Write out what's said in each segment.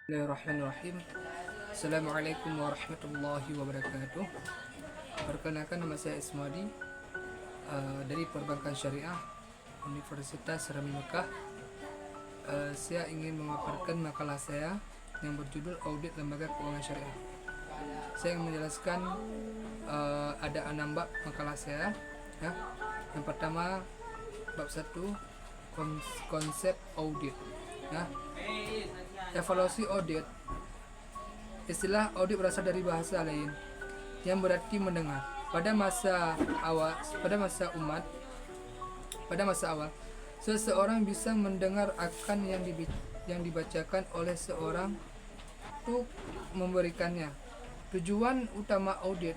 Bismillahirrahmanirrahim. Assalamualaikum warahmatullahi wabarakatuh. Perkenalkan, nama saya Ismadi dari Perbankan Syariah Universitas Rami Mekah. Saya ingin memaparkan makalah saya yang berjudul Audit Lembaga Keuangan Syariah. Saya ingin menjelaskan ada 6 bab makalah saya. Ya. Yang pertama, bab 1, konsep audit. Ya. Evaluasi audit. Istilah audit berasal dari bahasa lain yang berarti mendengar. Pada masa awal, seseorang bisa mendengar akan yang dibacakan oleh seorang untuk memberikannya. Tujuan utama audit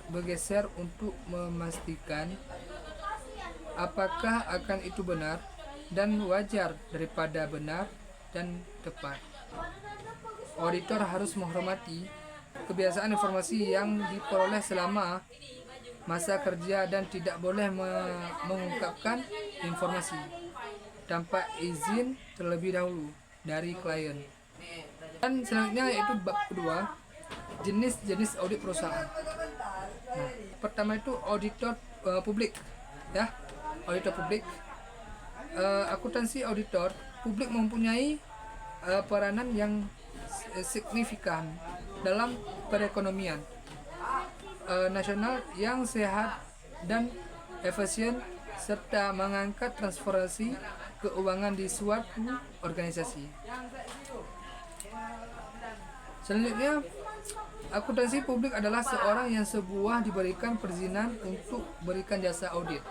bergeser untuk memastikan apakah akan itu benar dan wajar daripada benar dan tepat. Auditor harus menghormati kebiasaan informasi yang diperoleh selama masa kerja dan tidak boleh mengungkapkan informasi tanpa izin terlebih dahulu dari klien. Dan selanjutnya yaitu bab kedua, jenis-jenis audit perusahaan. Nah, pertama itu auditor publik, ya. Auditor publik. Akuntansi auditor publik mempunyai peranan yang signifikan dalam perekonomian nasional yang sehat dan efisien serta mengangkat transparansi keuangan di suatu organisasi. Selanjutnya, akuntansi publik adalah seorang yang diberikan perizinan untuk berikan jasa audit.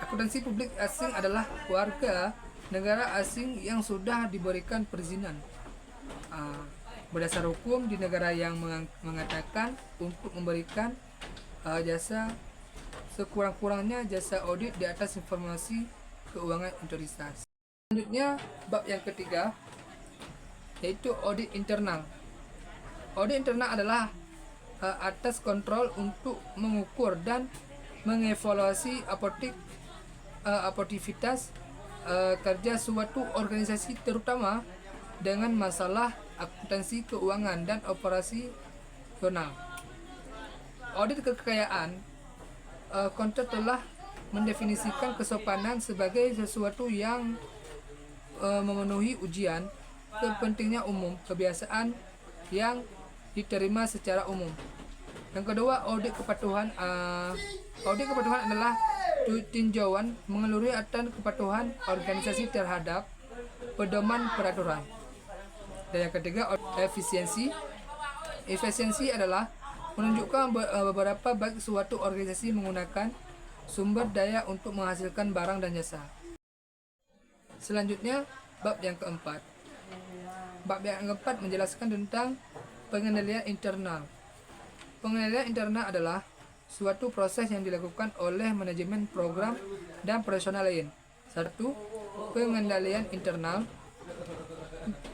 Akuntansi publik asing adalah warga negara asing yang sudah diberikan perizinan berdasar hukum di negara yang mengatakan untuk memberikan jasa sekurang-kurangnya jasa audit di atas informasi keuangan otoritas. Selanjutnya, bab yang ketiga yaitu audit internal. Audit internal adalah atas kontrol untuk mengukur dan mengevaluasi aportivitas kerja suatu organisasi, terutama dengan masalah akuntansi keuangan dan operasional. Audit kekayaan kontrak telah mendefinisikan kesopanan sebagai sesuatu yang memenuhi ujian kepentingan umum, kebiasaan yang diterima secara umum. Yang kedua, audit kepatuhan. Audit kepatuhan adalah tinjauan menyeluruh atas kepatuhan organisasi terhadap pedoman peraturan. Dan yang ketiga, efisiensi. Efisiensi adalah menunjukkan beberapa baik suatu organisasi menggunakan sumber daya untuk menghasilkan barang dan jasa. Selanjutnya, bab yang keempat. Bab yang keempat menjelaskan tentang pengendalian internal. Pengendalian internal adalah suatu proses yang dilakukan oleh manajemen program dan profesional lain. 1. Pengendalian internal.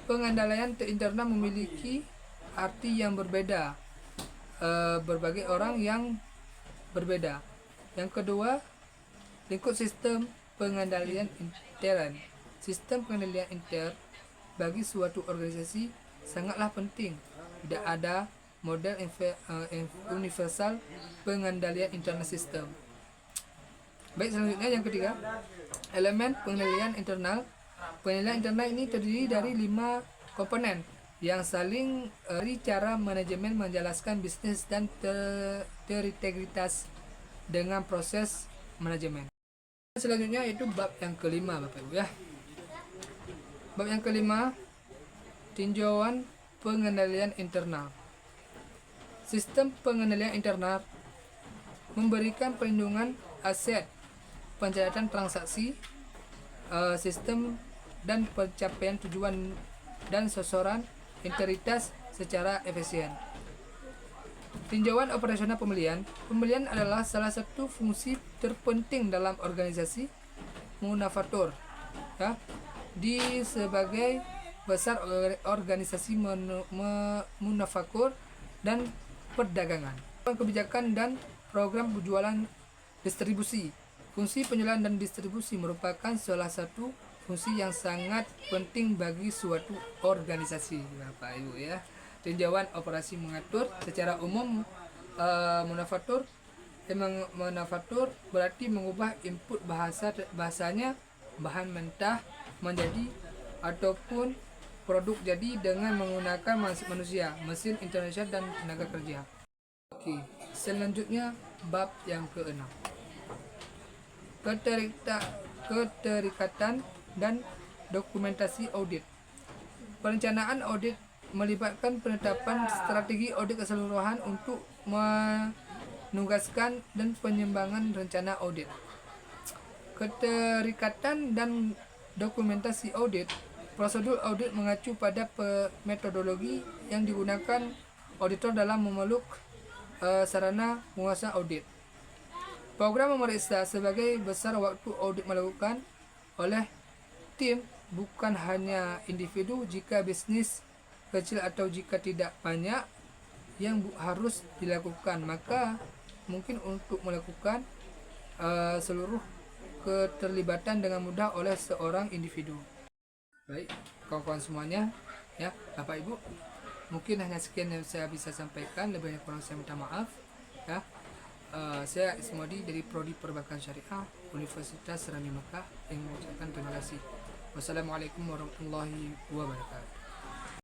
Pengendalian internal memiliki arti yang berbeda berbagai orang yang berbeda. Yang kedua, lingkup sistem pengendalian intern. Sistem pengendalian intern bagi suatu organisasi sangatlah penting. Tidak ada model universal pengendalian internal sistem. Baik, selanjutnya yang ketiga, elemen pengendalian internal. Pengendalian internal ini terdiri dari 5 komponen yang saling dari cara manajemen menjelaskan bisnis dan terintegritas dengan proses manajemen. Selanjutnya yaitu bab yang kelima, Bapak Ibu, ya. Bab yang kelima, tinjauan pengendalian internal. Sistem pengendalian internal memberikan perlindungan aset, pencatatan transaksi, sistem dan pencapaian tujuan dan sasaran integritas secara efisien. Tinjauan operasional pembelian. Pembelian adalah salah satu fungsi terpenting dalam organisasi manufaktur, ya, di sebagai besar organisasi manufaktur dan perdagangan. Kebijakan dan program penjualan distribusi. Fungsi penjualan dan distribusi merupakan salah satu fungsi yang sangat penting bagi suatu organisasi, Bapak Ibu ya. Tinjauan operasi mengatur secara umum, manufaktur emang manufaktur berarti mengubah input bahasanya bahan mentah menjadi ataupun produk jadi dengan menggunakan manusia, mesin, internet dan tenaga kerja. Oke, selanjutnya bab yang keenam. Keterikatan dan dokumentasi audit. Perencanaan audit melibatkan penetapan strategi audit keseluruhan untuk menugaskan dan pengembangan rencana audit. Keterikatan dan dokumentasi audit. Prosedur audit mengacu pada metodologi yang digunakan auditor dalam memeluk sarana penguasa audit. Program memeriksa sebagai besar waktu audit melakukan oleh tim, bukan hanya individu. Jika bisnis kecil atau jika tidak banyak yang harus dilakukan, maka mungkin untuk melakukan seluruh keterlibatan dengan mudah oleh seorang individu. Baik, kawan-kawan semuanya, ya Bapak Ibu, mungkin hanya sekian yang saya bisa sampaikan. Lebih kurang saya minta maaf ya. Saya Ismodi dari Prodi Perbankan Syariah Universitas Serami Mekah yang mengucapkan terima kasih. Wassalamualaikum warahmatullahi wabarakatuh.